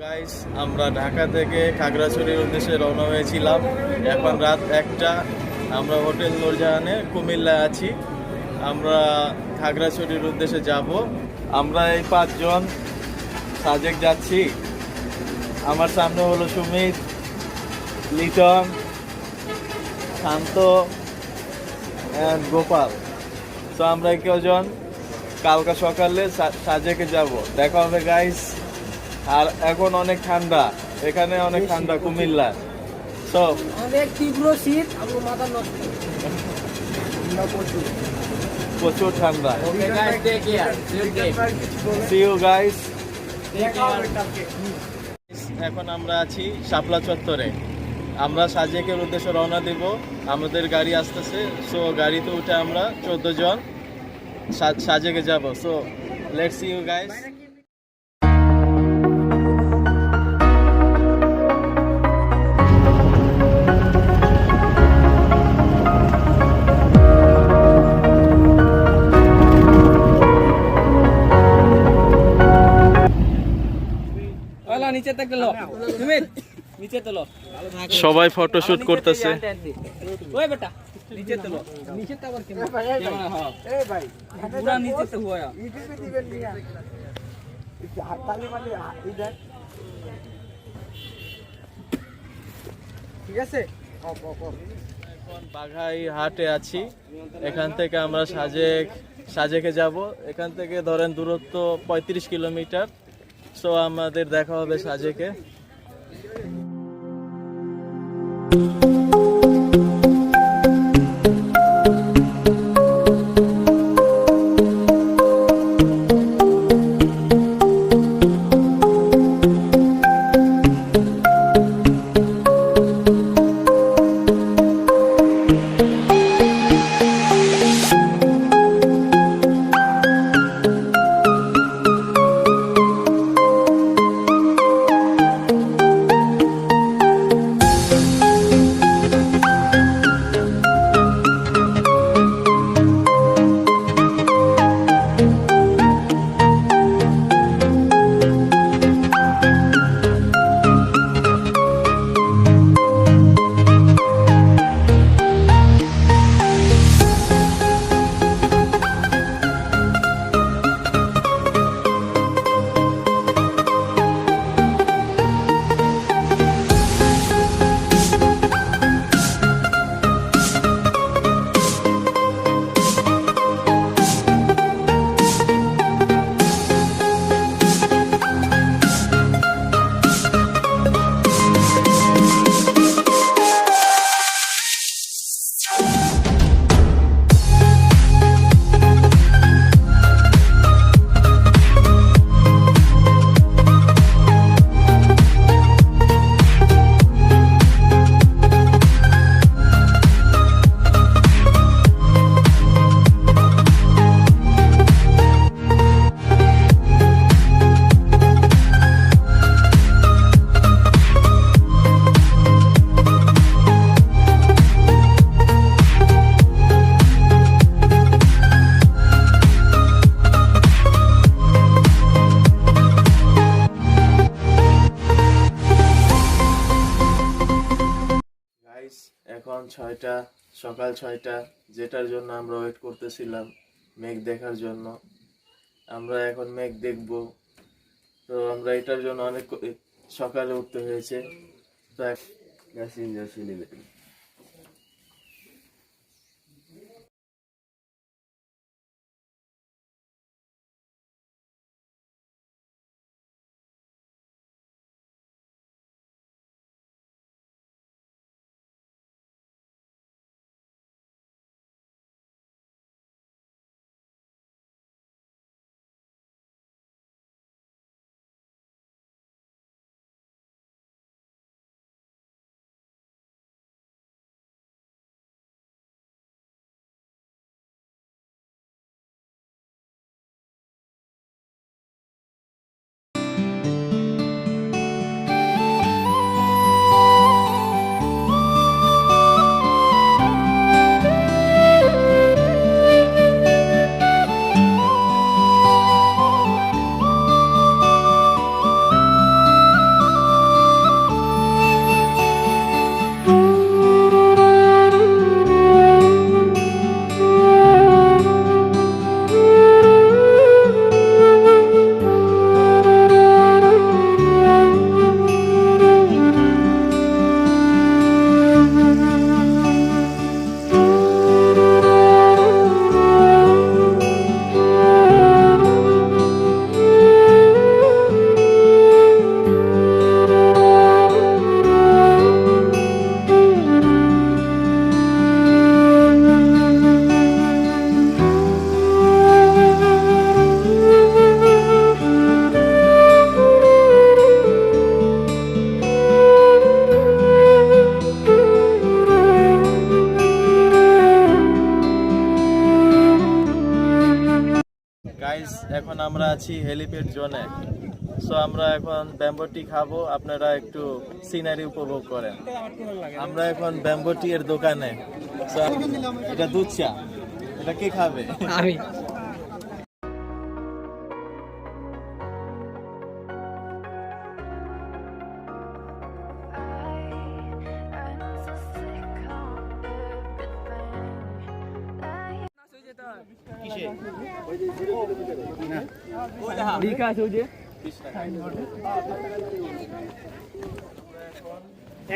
Guys, আমরা ঢাকা থেকে খাগড়াছড়ির উদ্দেশ্যে রওনা হয়েছিলাম। এখন রাত 1টা। আমরা হোটেল নূরজাহানে কুমিল্লায় আছি। আমরা খাগড়াছড়ির উদ্দেশ্যে যাব। আমরা এই 5 জন সাজেক যাচ্ছি। আমার সামনে হলো সুমিত, লিটন, শান্ত অ্যান্ড গোপাল। তো আমরা কজন কালকা সকালে সাজেকে যাব। দেখা হবে গাইস। আর এখন অনেক ঠান্ডা, এখানে অনেক ঠান্ডা কুমিল্লা। সো অনেক তীব্র শীত, আমার মাথা নষ্ট। প্রচুর ঠান্ডা। Okay guys, take care. See you guys. এখন আমরা আছি শাপলা চত্বরে। আমরা সাজেকের উদ্দেশ্যে রওনা দিব। আমাদের গাড়ি আসতেছে। সো গাড়িতে উঠে আমরা 14 জন সাজেকে যাব। So let's see you guys. ওলা নিচে থেকে লো তুমি নিচে তোলো। সবাই ফটোশুট করতেছে। ওই বেটা নিচে তোলো। নিচে তো আবার কেমন হ্যাঁ এই ভাই পুরা নিচে তো হুয়া ইউটিউবে দিবেন নিয়া হাততালি মানে এই দেখ ঠিক আছে। এখন বাঘাই হাটে আছি। এখান থেকে আমরা সাজেকে যাব। এখান থেকে ধরেন দূরত্ব 35 কিলোমিটার। সো আমাদের দেখা হবে সাজেকে। এখন 6টা, সকাল 6টা, যেটার জন্য আমরা ওয়েট করতেছিলাম মেঘ দেখার জন্য। আমরা এখন মেঘ দেখব। তো আমরা এটার জন্য অনেক সকালে উঠতে হয়েছে। তো আমরা আছি হেলিপ্যাড জোনে। সো আমরা এখন ব্যাম্বো টি খাবো, আপনারা একটু সিনারি উপভোগ করেন। আমরা এখন ব্যাম্বো টি এর দোকানে। So, এটা দুধ চা, এটা কে খাবে? আমি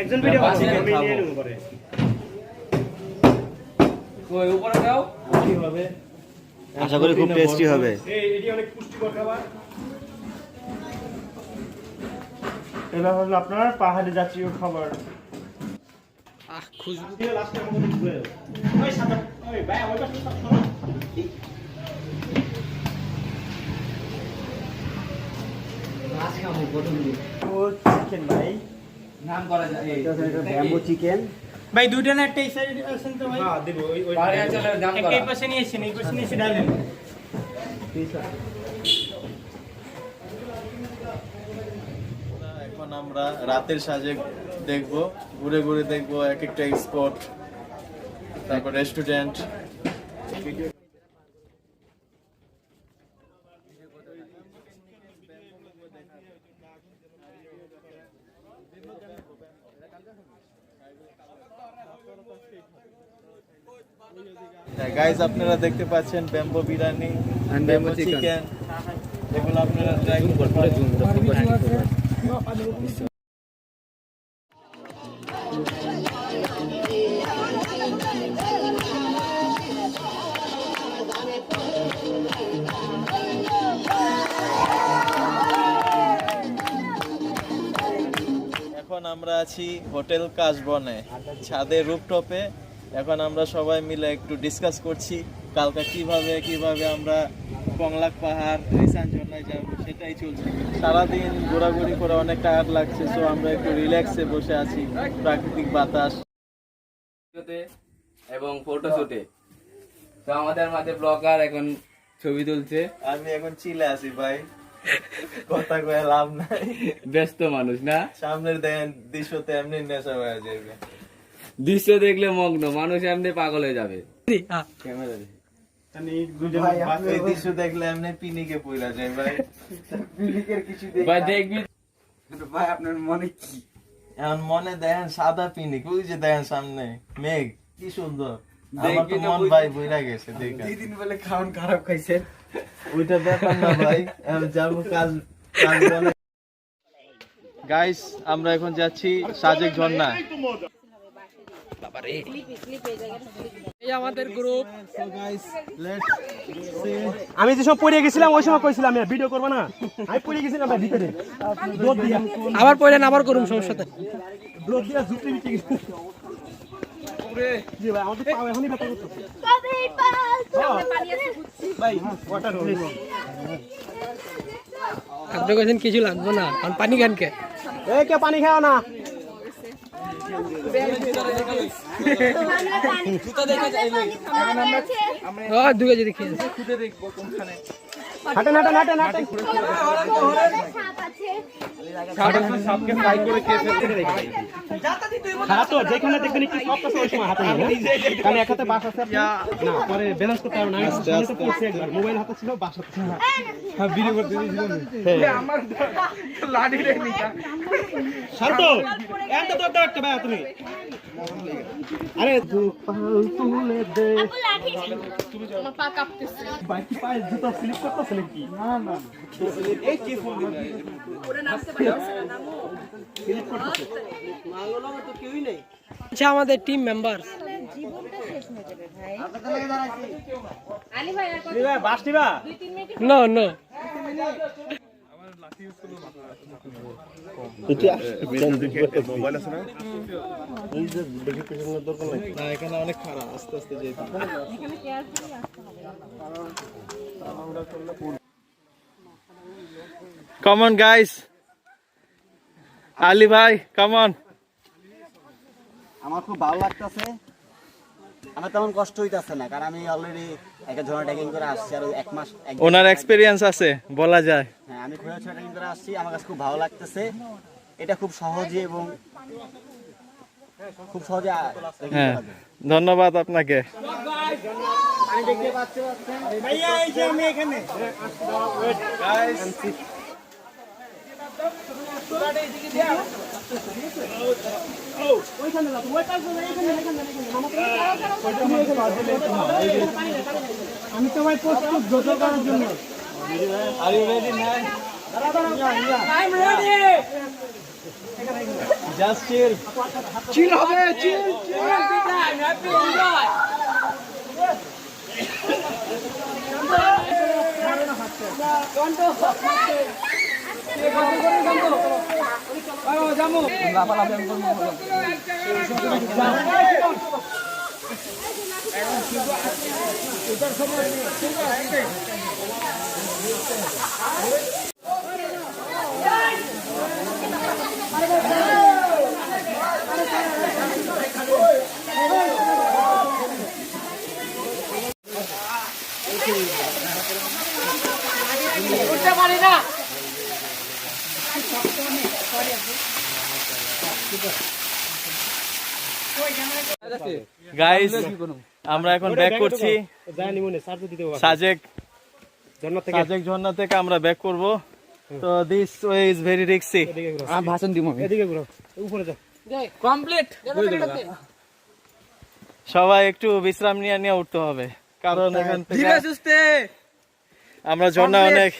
একজন ভিডিও করছে আমি নিয়ে নেব পরে ওই উপরে দাও। কি হবে আশা করি খুব টেস্টি হবে। এটি অনেক পুষ্টিকর খাবার। এটা হলো আপনার পাহাড়ি জাতীয় খাবার। খুশবু লাস্টে আমাদের ঘুরে ওই সাদা ওই ভাই ওই পাশে সব সরো। ও চিকেন ভাই নাম করা যায় এই ব্যাম্বো চিকেন। ভাই দুইটা না একটা এই সাইডে আছেন তো ভাই হ্যাঁ দেব ওই পাহাড়ি অঞ্চলের নাম করা। এই পাশে নিয়ে এসেন এই পাশে নিয়ে এসে ডালেন এখন আমরা রাতের সাজে দেখবো, ঘুরে ঘুরে দেখবো এক একটা স্পট, তারপর রেস্টুরেন্ট। গাইজ আপনারা দেখতে পাচ্ছেন ব্যাম্বো বিরিয়ানি, ব্যাম্বো চিকেন, এগুলো আপনারা ট্রাই করতে পারেন। এখন আমরা আছি হোটেল কাশবনে, ছাদের রুফটপে। এখন আমরা সবাই মিলে একটু ডিসকাস করছি কালকে কিভাবে আমরা কংলাক পাহাড় রিসান ঝর্ণায় যাব, সেটাই চলছে। সারাদিন ঘোরাঘুরি করে অনেক টায়ার্ড লাগছে, সো আমরা একটু রিল্যাক্সে বসে আছি, প্রাকৃতিক বাতাস এবং ফটোশুটে। তো আমাদের মাঝে ব্লগার এখন ছবি তুলছে। আমি এখন চিলে আছি ভাই, কথা কয়ে লাভ নাই। ব্যস্ত মানুষ না, সামনের দেখেন দৃশ্যতে এমনি নেশা হয়ে যাবে, দৃশ্য দেখলে মগ্ন মানুষ এমনি পাগল হয়ে যাবে। ক্যামেরা দে। আমি দুজন এই দৃশ্য দেখলে এমনি পিনিকে পইরা যায় ভাই। পিনিকের কিছু ভাই দেখবি ভাই আপনার মনে কি? এখন মনে দেখেন সাদা পিনিক, ওই যে দেখেন সামনে মেঘ, কি সুন্দর। আমার তো মন ভাই বইরা গেছে দেখে। দিন বলে খাওয়ান খারাপ খাইছেন। ওইটা ব্যাপার না ভাই, যাবো কাজ। গাইস আমরা এখন যাচ্ছি সাজেক ঝর্ণা। এই আমাদের গ্রুপ। আমি যে সব পড়ে গেছিলাম ওই সময় কইছিলাম আমি ভিডিও করব না, আমি পড়ে গেছিলাম ভাই ভিতরে দৌড় দিয়া আবার পড়লেন আবার করুন সমস্যা নাই। দৌড় দিয়া ঝুঁকতে বিচে গেছি ওরে জি ভাই আমাদের পা এখনই ব্যথা করতেছে ভাই ওয়াটার প্লিজ। আপনি কইছেন কিছু লাগবে না, কারণ পানি গানকে এই কে পানি খাও না দুগে যদি খেয়ে হাঁটেন হাঁটেন হাঁটেন হাঁটেন হ্যাঁ তো যেখানে দেখবেন একটু সফট আছে ওই সময় হাতে নেবেন, কারণ এক হাতে বাস আছে না পরে ব্যালেন্স করতে পারবেন না। আমি সামনে তো পড়ছি একবার, মোবাইল হাতে ছিল বাস হাতে ছিল। হ্যাঁ ভিডিও করতে দিয়েছিলাম আমার লাঠি রে নিকা শান্ত এত তো একটা ভাই তুমি আরে পাল তুলে দে লাঠি আমার পা কাঁপতেছে। বাইক পায়ে জুতো স্লিপ করতেছ নাকি? না না এই কি ফোন ওরে নামতে পারতেছে না নামো। স্লিপ করতেছ মাঙ্গলমে তো কেউই নেই। আচ্ছা আমাদের টিম মেম্বার জীবনটা শেষ হয়ে যাবে ভাই। আলী ভাই আর কত ভাই বাস দিবা 2-3 মিনিট নো নো না এখানে অনেক খারাপ, আস্তে আস্তে যেতে হবে। এখানে কেয়ারফুলি আসতে হবে। Come on guys, Ali bhai, come on. আমার খুব ভালো লাগতেছে। আমার তেমন কষ্ট হইতাছে না, কারণ আমি অলরেডি একটা ঝর্ণা ট্রেকিং করে আসছি, আর এক মাস ওনার এক্সপিরিয়েন্স আছে বলা যায়। হ্যাঁ, আমি খোয়া ট্রেকিং করে আসছি, আমার কাছে খুব ভালো লাগতেছে। এটা খুব সহজে এবং খুব সহজে trekking হ্যাঁ, করা যায়। ধন্যবাদ আপনাকে। আমি তো ভাই প্রস্তুত গোসল করার জন্য। Just chill. চিল হবে, চিল। গাইস, আমরা এখন ব্যাক করছি জানি মনে চার্জ দিতে হবে। সাজেক ঝর্ণা থেকে সাজেক ঝর্ণা থেকে আমরা ব্যাক করব। তো this way is very risky. এদিকে ঘুরো, ভাষণ দিব আমি। এদিকে ঘুরো, উপরে যাও। কমপ্লিট সবাই একটু বিশ্রাম নিয়ে নিয়ে উঠতে হবে, কারণ এখান থেকে ধীরে সুস্থে আমরা ঝর্ণা অনেক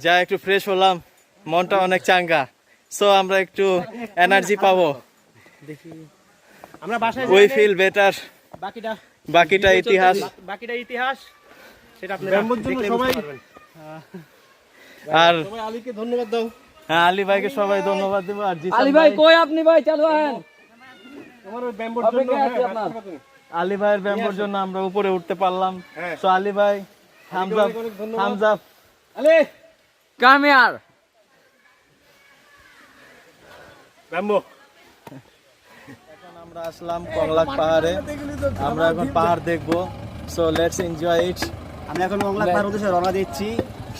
যা একটু ফ্রেশ হলাম, মনটা অনেক চাঙ্গা। সো আমরা একটু এনার্জি পাবো, আমরা বাসায় উই যাই, ফিল বেটার। বাকিটা ইতিহাস। বাকিটা ইতিহাস, সেটা আপনারা দেখলে বুঝতে পারবেন। আর সবাই আলীকে ধন্যবাদ দাও। হ্যাঁ, আলী ভাইকে সবাই ধন্যবাদ দেবো। আর জিসান আলী ভাই কই আপনি ভাই চালু আছেন? তোমার ওই ব্যাম্বোর জন্য অপেক্ষায় আছি আপনার। আলী ভাইয়ের ব্যায়ামের জন্য আমরা উপরে উঠতে পারলাম। সো আলী ভাই, thumbs up, thumbs up. Ali come here. Bamboo এখন আমরা আসলাম কংলাক পাহাড়ে, আমরা এখন পাহাড় দেখবো। So let's enjoy it. আমি এখন মংলা পাহাড় উদ্দেশ্যে রওনা দিচ্ছি।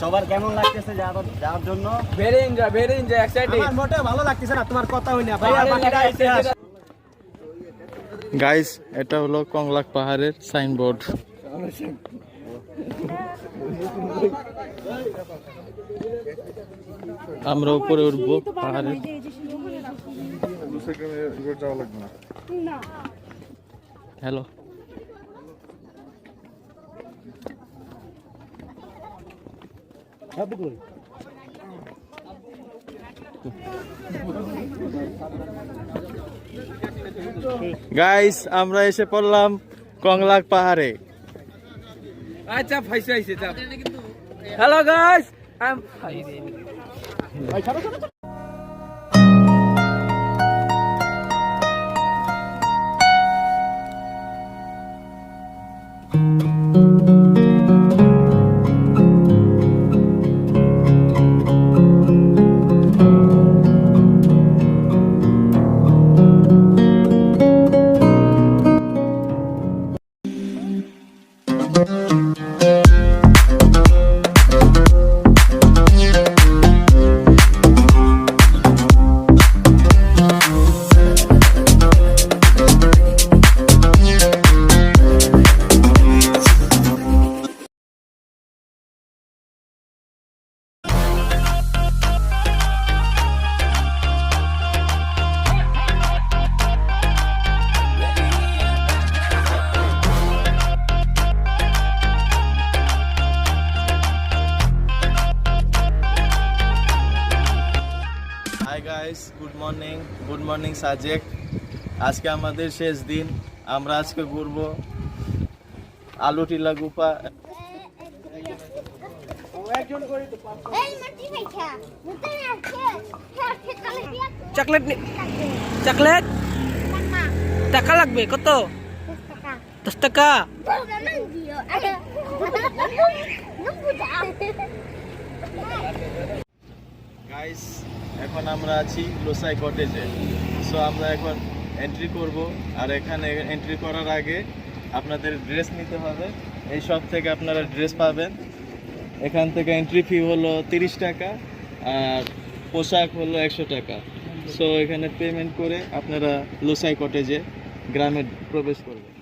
সবার কেমন লাগতেছে যাওয়ার জন্য? Very enjoy excited. আমার মোটেও ভালো লাগতেছে না, তোমার কথা হই না ভাই, আর বাকিটা ইতিহাস। গাইস, এটা হলো কংলাক পাহাড়ের সাইনবোর্ড। আমরা উপরে উঠবো পাহাড়ে। হ্যালো, গাইস, আমরা এসে পড়লাম কংলাক পাহাড়ে। আচ্ছা ফাইসে আইছে চাপ। Hello guys, I am hi guys, good morning Sajek. আজকে আমাদের শেষ দিন। আমরা আজকে ঘুরবো আলুটিলা গুফা। চকলেট চকলেট টাকা লাগবে কত? 10 টাকা। গাইস, এখন আমরা আছি লোসাই কটেজে। সো আমরা এখন এন্ট্রি করব, আর এখানে এন্ট্রি করার আগে আপনাদের ড্রেস নিতে হবে। এই শপ থেকে আপনারা ড্রেস পাবেন। এখান থেকে এন্ট্রি ফি হলো 30 টাকা আর পোশাক হলো 100 টাকা। সো এখানে পেমেন্ট করে আপনারা লোসাই কটেজে গ্রামে প্রবেশ করবেন।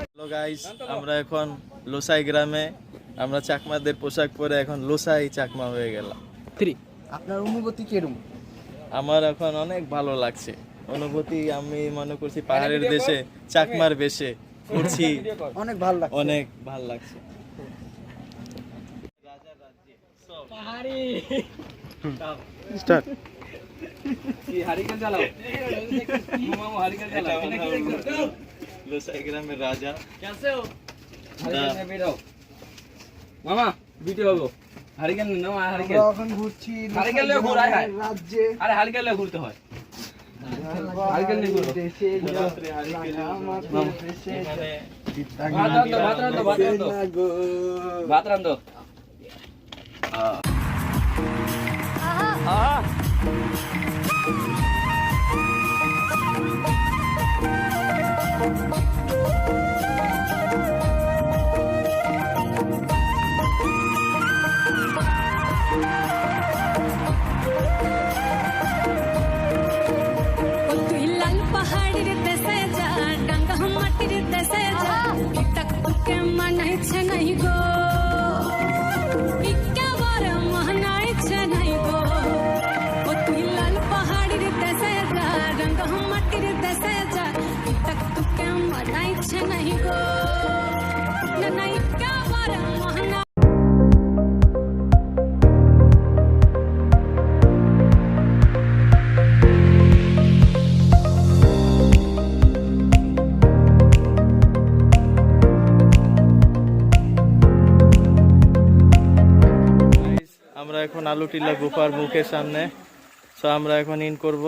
হ্যালো গাইস, আমরা এখন লোসাই গ্রামে, আমরা চাকমাদের পোশাক পরে এখন লোসাই চাকমা হয়ে গেলাম। আপনার অনুভূতি কিরকম? আমার এখন অনেক ভালো লাগছে অনুভূতি। আমি মনে করছি পাহাড়ের দেশে চাকমার বেশে ঘুরছি, অনেক ভালো লাগছে। অনেক ভালো লাগছে। স্টার্ট। লোসাই গ্রামের রাজা মামা ভিডিও হবো। হারিকেন নাও, হারিকেন এখন ঘুরছি হারিকেন লিয়ে ঘুর, আয় হায়। রাজ্যে আরে হারিকেন লিয়ে ঘুরতে হয়। হারিকেন লিয়ে ঘুরো। দেশে এখানে ভাত রান্ধো, ভাত রান্ধো, ভাত রান্ধো, ভাত রান্ধো। তুই লাল পাহাড়ের দেশে যা, ডাঙ্গা মাটির দেশে যা, তক তুকে মানাইছে নাই গো, একেবারে মানাইছে নাই গো। ও তুই লাল পাহাড়ের দেশে যা, ডাঙ্গা মাটির দেশে যা, তক তুকে মানাইছে নাই গো, না না একেবারে মানা। আমরা এখন আলুটিলা গুফার মুখের সামনে। সো আমরা এখন ইন করব।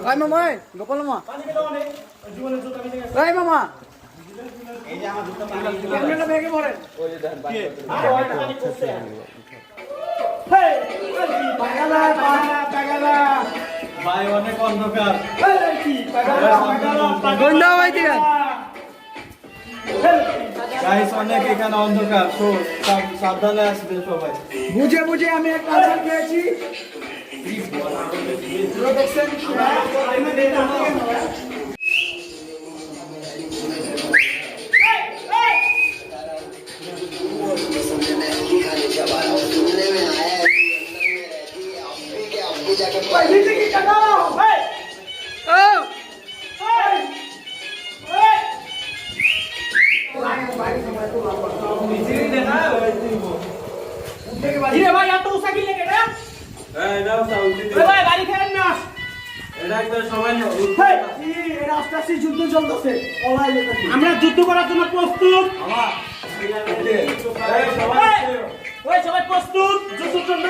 আয় মামা, আয় গোপাল মামা, আয় মামা, ক্যামেরাটা ভেঙে পড়ে। ভাই অনেক অন্ধকার। গাইস অনেক এখানে অন্ধকার। সো সাবধানে আসবেন সবাই। বুঝে বুঝে আমি একটা আচার খেয়েছি। আমরা যুদ্ধ করার জন্য প্রস্তুত। সবাই প্রস্তুত যুদ্ধের জন্য।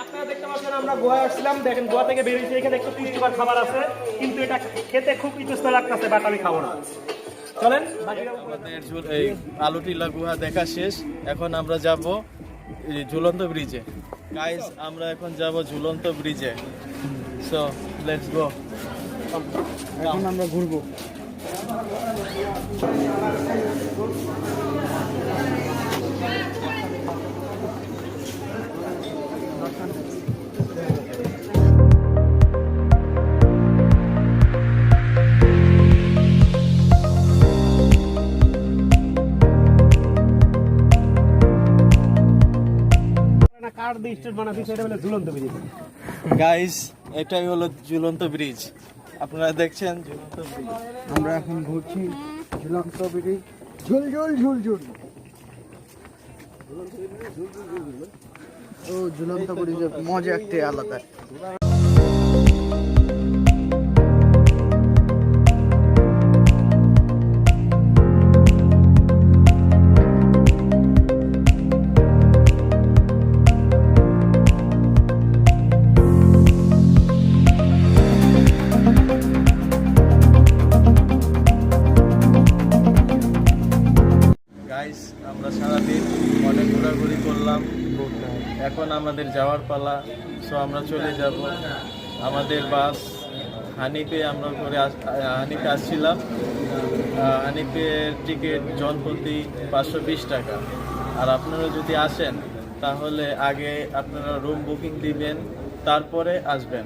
আপনারা দেখতে পাচ্ছেন আমরা গোয়া আসছিলাম। দেখেন গোয়া থেকে বেরিয়েছি, এখানে একটু পুষ্টিকর খাবার আছে, কিন্তু এটা খেতে খুব ইতস্ত লাগতেছে, বাট আমি খাবো না। চলেন আমাদের এই আলুটিলা গুহা দেখা শেষ। এখন আমরা যাব ঝুলন্ত ব্রিজে। গাইস আমরা এখন যাব ঝুলন্ত ব্রিজে। So let's go. এখন আমরা ঘুরবো। কার দিয়ে স্টেট বানাচ্ছি সেটা হলো ঝুলন্ত ব্রিজ। গাইস এটাই হলো ঝুলন্ত ব্রিজ। আপনারা দেখছেন ঝুলন্ত ব্রিজ। আমরা এখন ঘুরছি ঝুলন্ত ব্রিজ। ঝুল ঝুল ঝুল ঝুল। ও ঝুলন্ত ব্রিজের মজা একটাই আলাদা। করলাম, এখন আমাদের যাওয়ার পালা। সো আমরা চলে যাব। আমাদের বাস হানিফে, আমরা হানিফে আসছিলাম। হানিফের টিকিট জনপ্রতি 520 টাকা। আর আপনারা যদি আসেন তাহলে আগে আপনারা রুম বুকিং দিবেন, তারপরে আসবেন।